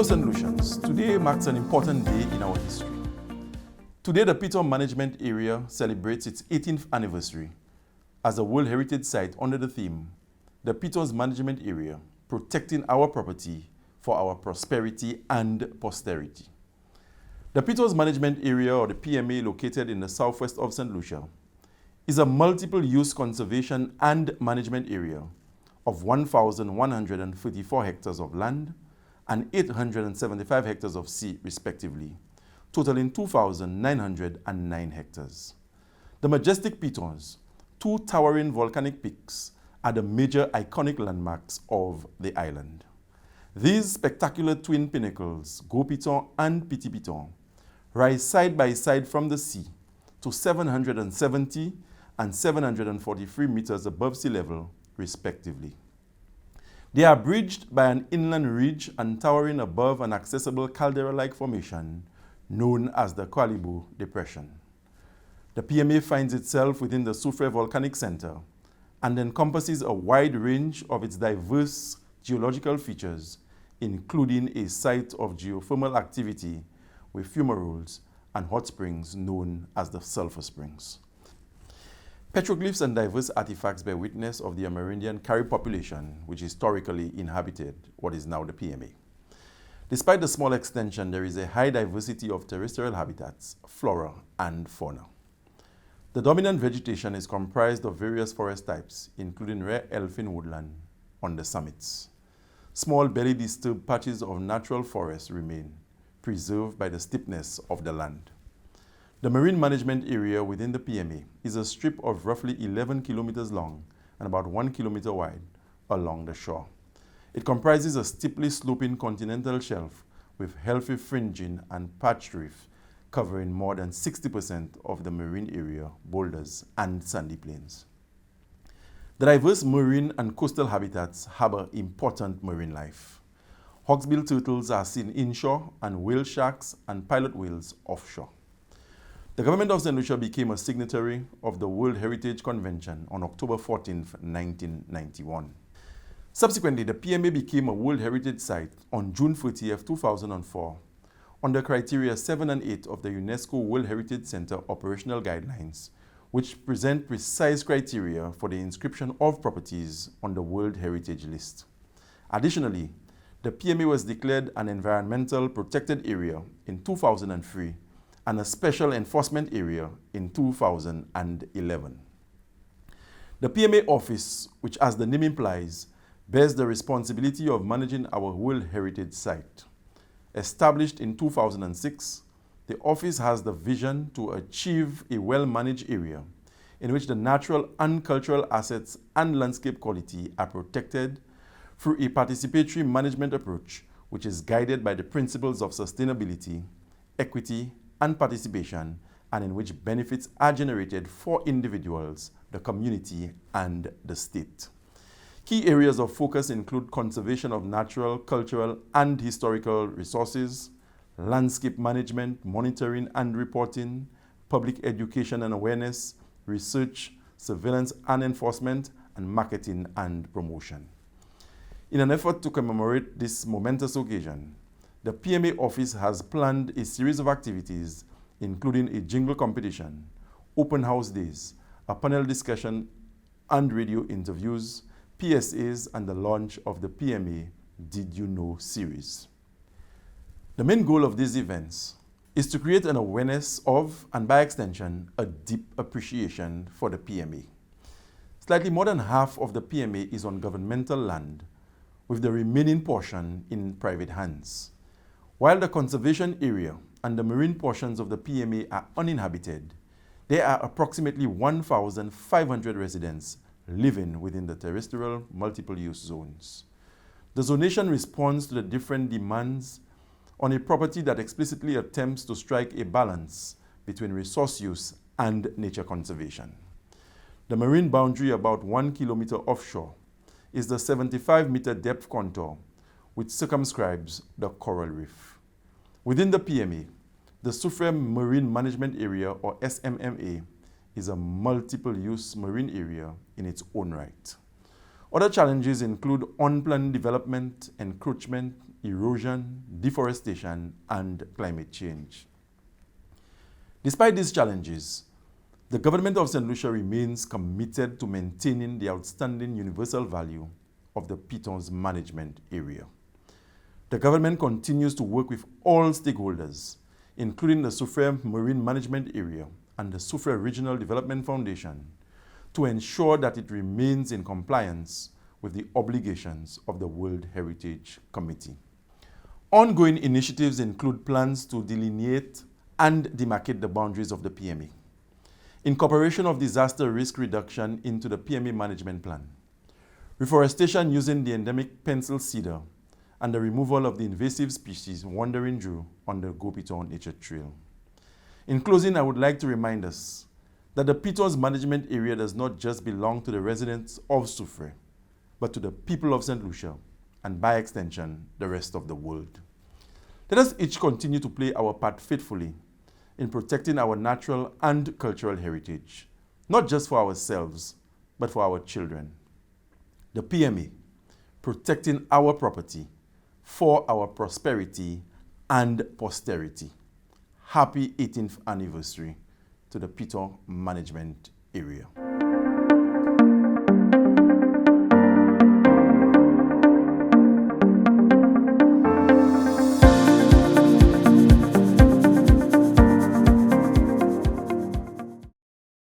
Fellow St. Lucians, today marks an important day in our history. Today, the Pitons Management Area celebrates its 18th anniversary as a World Heritage Site under the theme, the Pitons Management Area, protecting our property for our prosperity and posterity. The Pitons Management Area, or the PMA, located in the southwest of St. Lucia, is a multiple-use conservation and management area of 1,134 hectares of land and 875 hectares of sea, respectively, totaling 2,909 hectares. The majestic Pitons, two towering volcanic peaks, are the major iconic landmarks of the island. These spectacular twin pinnacles, Gros Pitons and Petit Piton, rise side by side from the sea to 770 and 743 meters above sea level, respectively. They are bridged by an inland ridge and towering above an accessible caldera-like formation known as the Qualibu Depression. The PMA finds itself within the Soufrière Volcanic Center and encompasses a wide range of its diverse geological features, including a site of geothermal activity with fumaroles and hot springs known as the sulfur springs. Petroglyphs and diverse artifacts bear witness of the Amerindian Carib population, which historically inhabited what is now the PMA. Despite the small extension, there is a high diversity of terrestrial habitats, flora, and fauna. The dominant vegetation is comprised of various forest types, including rare elfin woodland on the summits. Small belly-disturbed patches of natural forest remain, preserved by the steepness of the land. The marine management area within the PMA is a strip of roughly 11 kilometers long and about 1 kilometer wide along the shore. It comprises a steeply sloping continental shelf with healthy fringing and patch reef covering more than 60% of the marine area, boulders, and sandy plains. The diverse marine and coastal habitats harbor important marine life. Hawksbill turtles are seen inshore and whale sharks and pilot whales offshore. The government of St. Lucia became a signatory of the World Heritage Convention on October 14, 1991. Subsequently, the PMA became a World Heritage Site on June 30, 2004, under criteria 7 and 8 of the UNESCO World Heritage Center operational guidelines, which present precise criteria for the inscription of properties on the World Heritage List. Additionally, the PMA was declared an environmental protected area in 2003 and a special enforcement area in 2011. The PMA office, which as the name implies, bears the responsibility of managing our World Heritage Site. Established in 2006, the office has the vision to achieve a well-managed area in which the natural and cultural assets and landscape quality are protected through a participatory management approach which is guided by the principles of sustainability, equity, and participation, and in which benefits are generated for individuals, the community, and the state. Key areas of focus include conservation of natural, cultural, and historical resources, landscape management, monitoring and reporting, public education and awareness, research, surveillance and enforcement, and marketing and promotion. In an effort to commemorate this momentous occasion, the PMA office has planned a series of activities, including a jingle competition, open house days, a panel discussion and radio interviews, PSAs, and the launch of the PMA Did You Know series. The main goal of these events is to create an awareness of, and by extension, a deep appreciation for the PMA. Slightly more than half of the PMA is on governmental land, with the remaining portion in private hands. While the conservation area and the marine portions of the PMA are uninhabited, there are approximately 1,500 residents living within the terrestrial multiple-use zones. The zonation responds to the different demands on a property that explicitly attempts to strike a balance between resource use and nature conservation. The marine boundary about 1 kilometer offshore is the 75-meter depth contour which circumscribes the coral reef. Within the PMA, the Soufrière Marine Management Area, or SMMA, is a multiple-use marine area in its own right. Other challenges include unplanned development, encroachment, erosion, deforestation, and climate change. Despite these challenges, the government of St. Lucia remains committed to maintaining the outstanding universal value of the Pitons management area. The government continues to work with all stakeholders, including the Soufrière Marine Management Area and the Soufrière Regional Development Foundation, to ensure that it remains in compliance with the obligations of the World Heritage Committee. Ongoing initiatives include plans to delineate and demarcate the boundaries of the PMA, incorporation of disaster risk reduction into the PMA management plan, reforestation using the endemic pencil cedar, and the removal of the invasive species wandering Drew on the Go Piton Nature Trail. In closing, I would like to remind us that the Pitons management area does not just belong to the residents of Soufrière, but to the people of St. Lucia, and by extension, the rest of the world. Let us each continue to play our part faithfully in protecting our natural and cultural heritage, not just for ourselves, but for our children. The PMA, protecting our property for our prosperity and posterity. Happy 18th anniversary to the Piton management area.